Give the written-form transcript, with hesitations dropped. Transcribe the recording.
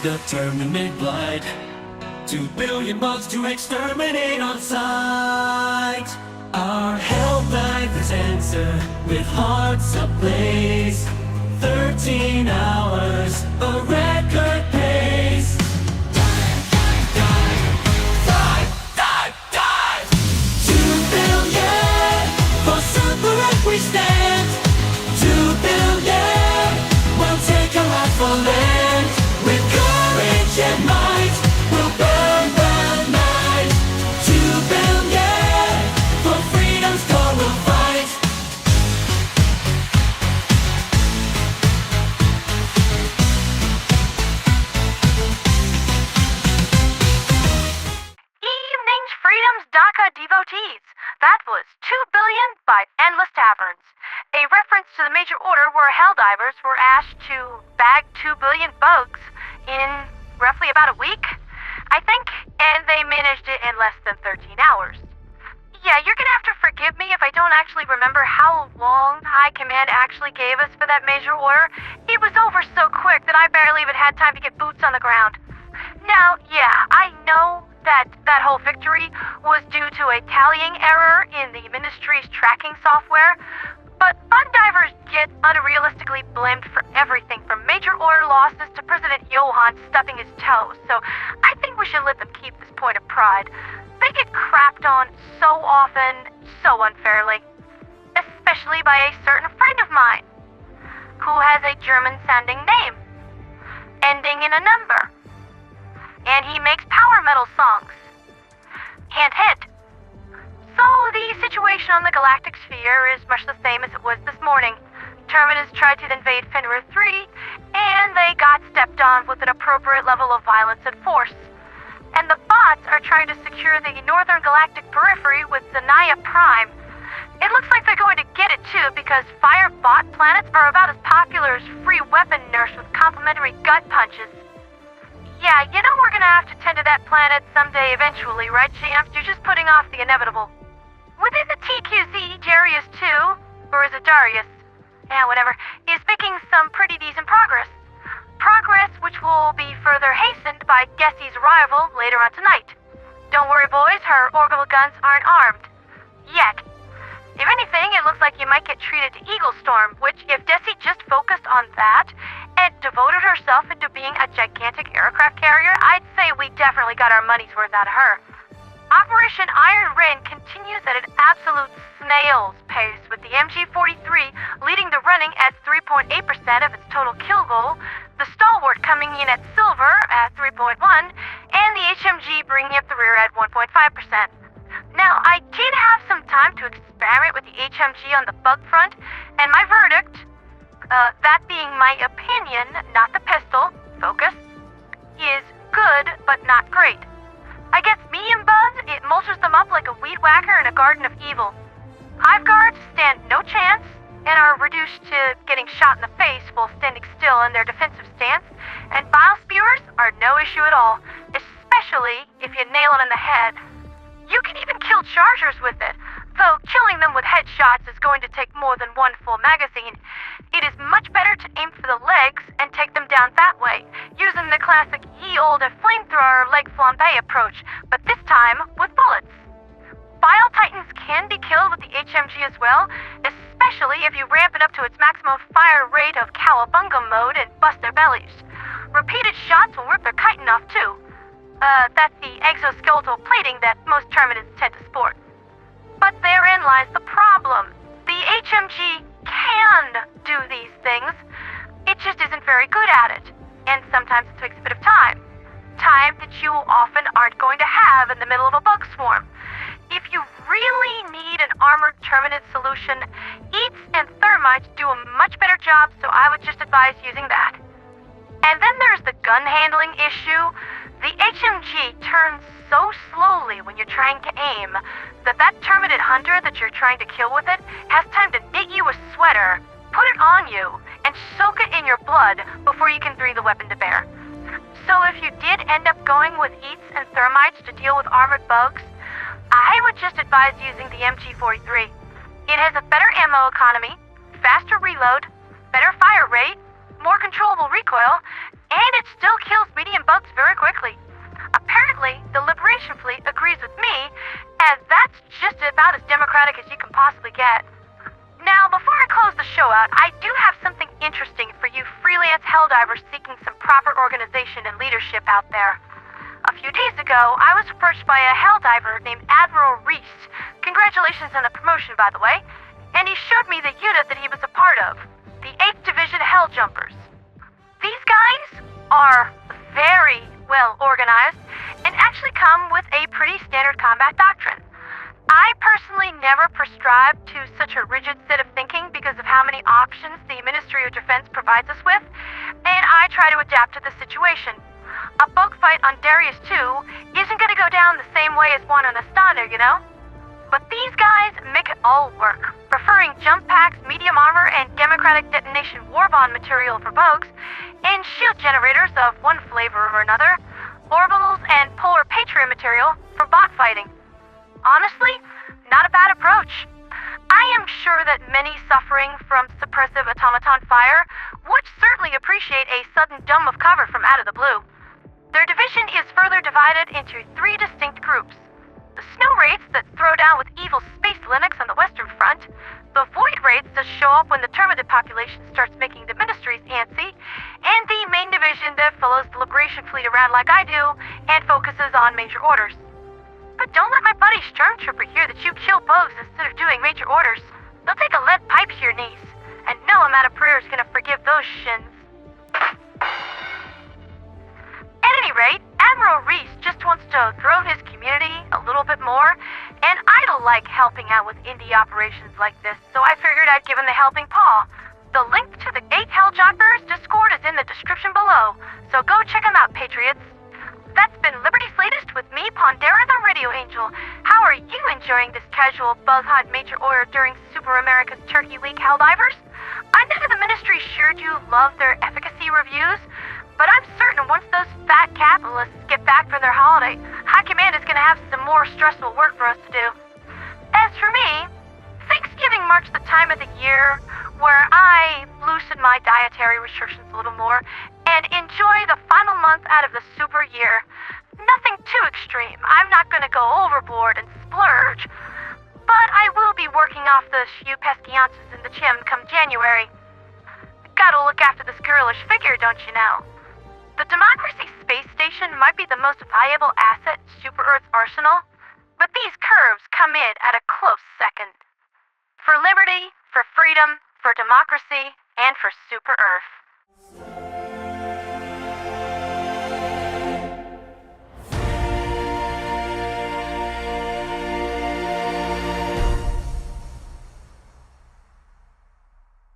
the terminate blight. 2 billion bugs to exterminate on sight. Our Helldivers answer with hearts ablaze. 13 hours, a record pace. Dive! 2 billion, for super if we stand. 2 billion, we'll take a life for land. With courage and might, we'll burn the night. 2 billion, for freedom's cause we'll fight. Evening's Freedom's DACA devotees. That was 2 billion by Endless Taverns. A reference to the major order where Helldivers were asked to bag 2 billion bugs in roughly about a week, I think, and they managed it in less than 13 hours. Yeah, you're gonna have to forgive me if I don't actually remember how long High Command actually gave us for that major order. It was over so quick that I barely even had time to get boots on the ground. Now, yeah, I know that whole victory was due to a tallying error in the Ministry's tracking software, but fun divers get unrealistically blamed for everything from major order losses to President Johan stubbing his toes, so I think we should let them keep this point of pride. They get crapped on so often, so unfairly, especially by a certain friend of mine, who has a German-sounding name, ending in a number, and he makes power metal songs. Hint. So the situation on the galactic sphere is much the same as it was this morning. Terminus tried to invade Fenrir 3, and they got stepped on with an appropriate level of violence and force. And the bots are trying to secure the northern galactic periphery with Zzaniah Prime. It looks like they're going to get it too, because fire bot planets are about as popular as free weapon nurse with complimentary gut punches. Yeah, you know we're gonna have to tend to that planet someday eventually, right, champs? You're just putting off the inevitable. Within the TQZ, Darius too, or is it Darius? Yeah, whatever, is making some pretty decent progress. Progress which will be further hastened by Gessie's arrival later on tonight. Don't worry, boys, her orbital guns aren't armed. Yet. If anything, it looks like you might get treated to Eagle Storm, which, if Dessie just focused on that and devoted herself into being a gigantic aircraft carrier, I'd say we definitely got our money's worth out of her. Operation Iron Rain continues at an absolute snail's pace, with the MG-43 leading the running at 3.8% of its total kill goal, the Stalwart coming in at silver at 3.1%, and the HMG bringing up the rear at 1.5%. Now, I did have some time to experiment with the HMG on the bug front, and my verdict, that being my opinion, not the pistol, focus, is good but not great. Against medium bugs, it mulches them up like a weed whacker in a garden of evil. Hive guards stand no chance and are reduced to getting shot in the face while standing still in their defensive stance, and bile spewers are no issue at all, especially if you nail it in the head. You can even kill chargers with it, though killing them with headshots is going to take more than one full magazine. It is much better to aim for the legs and take them down that way, using the classic ye olde flamethrower leg flambe approach, but this time with bullets. Bile Titans can be killed with the HMG as well, especially if you ramp it up to its maximum fire rate of cowabunga mode and bust their bellies. Repeated shots will rip their chitin off too. That's the exoskeletal plating that most Terminids tend to sport. But therein lies the problem. The HMG can do these things, it just isn't very good at it, and sometimes it takes a bit of time. Time that you often aren't going to have in the middle of a bug swarm. If you really need an armored Terminid solution, Eats and Thermites do a much better job, so I would just advise using that. And then there's the gun handling issue. The HMG turns so slowly when you're trying to aim that Terminid hunter that you're trying to kill with it has time to knit you a sweater, put it on you, and soak it in your blood before you can bring the weapon to bear. So if you did end up going with Eats and Thermites to deal with armored bugs, I would just advise using the MG-43. It has a better ammo economy, faster reload, better fire rate, more controllable recoil, and it still kills medium boats very quickly. Apparently, the Liberation fleet agrees with me, as that's just about as democratic as you can possibly get. Now, before I close the show out, I do have something interesting for you freelance Helldivers seeking some proper organization and leadership out there. A few days ago, I was approached by a Helldiver named Admiral Reese. Congratulations on the promotion, by the way. And he showed me the unit that he was a part of, the 8th Division Helljumpers. These guys are very well organized and actually come with a pretty standard combat doctrine. I personally never prescribe to such a rigid set of thinking because of how many options the Ministry of Defense provides us with, and I try to adapt to the situation. A bug fight on Darius 2 isn't going to go down the same way as one on Astana, you know? But these guys make it all work, preferring jump packs, medium armor, and democratic detonation warbond material for bugs, and shield generators of one flavor or another, orbitals, and polar patriot material for bot fighting. Honestly, not a bad approach. I am sure that many suffering from suppressive automaton fire would certainly appreciate a sudden dome of cover from out of the blue. Their division is further divided into 3 distinct groups. The Snow Wraiths that throw down with evil space Linux on the western front, the Void Wraiths that show up when the Terminid population starts making the ministries antsy, and the main division that follows the Liberation fleet around like I do and focuses on major orders. But don't let my buddy Stormtrooper hear that you kill bugs instead of doing major orders. They'll take a lead pipe to your knees, and no amount of prayer is gonna forgive those shins. At any rate, Admiral Reese just wants to grow his community a little bit more, and I don't like helping out with indie operations like this, so I figured I'd give him the helping paw. The link to the 8 Helljumpers Discord is in the description below, so go check them out, Patriots. That's been Liberty's Latest with me, Pandera the Radio Angel. How are you enjoying this casual buzz hunt major order during Super America's Turkey League Helldivers? I know the Ministry sure do love their efficacy reviews, but I'm certain once those fat capitalists get back from their holiday, High Command is going to have some more stressful work for us to do. As for me, Thanksgiving marks the time of the year where I loosen my dietary restrictions a little more and enjoy the final month out of the super year. Nothing too extreme. I'm not going to go overboard and splurge, but I will be working off those few pesky ounces in the gym come January. Gotta look after this girlish figure, don't you know? The Democracy Space Station might be the most valuable asset in Super Earth's arsenal, but these curves come in at a close second. For liberty, for freedom, for democracy, and for Super Earth.